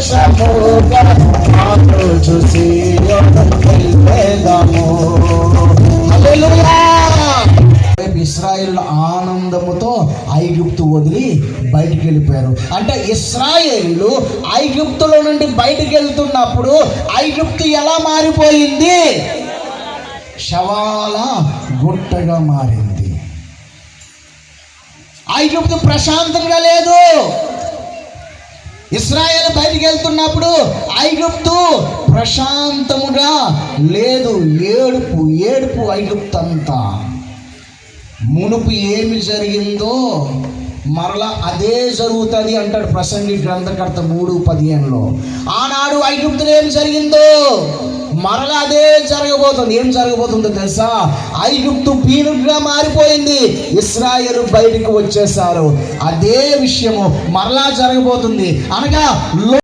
సంతోషముగా చూసి వెళ్ళేదాము. హల్లెలూయా. ఇశ్రాయేలు ఆనందముతో ఐగుప్తు వదిలి బయటికి వెళ్ళిపోయారు. అంటే ఇశ్రాయేలు ఐగుప్తులో నుండి బయటికి వెళ్తున్నప్పుడు ఐగుప్తు ఎలా మారిపోయింది? శవాల గుట్టగా మారింది. ఐగుప్తు ప్రశాంతంగా లేదు. ఇశ్రాయేలు బయటికి వెళ్తున్నప్పుడు ఐగుప్తు ప్రశాంతముగా లేదు. ఏడుపు ఏడుపు ఐగుప్తు అంతా. మునుపు ఏమి జరిగిందో మరలా అదే జరుగుతుంది అంటాడు ప్రసంగి గ్రంథకర్త 3:15. ఆనాడు ఐగుప్తులో ఏం జరిగిందో మరలా అదే జరగబోతుంది. ఏం జరగబోతుందో తెలుసా? ఐగుప్తు పీనుగా మారిపోయింది. ఇశ్రాయేలు బయటకు వచ్చేసారు. అదే విషయము మరలా జరగబోతుంది. అనగా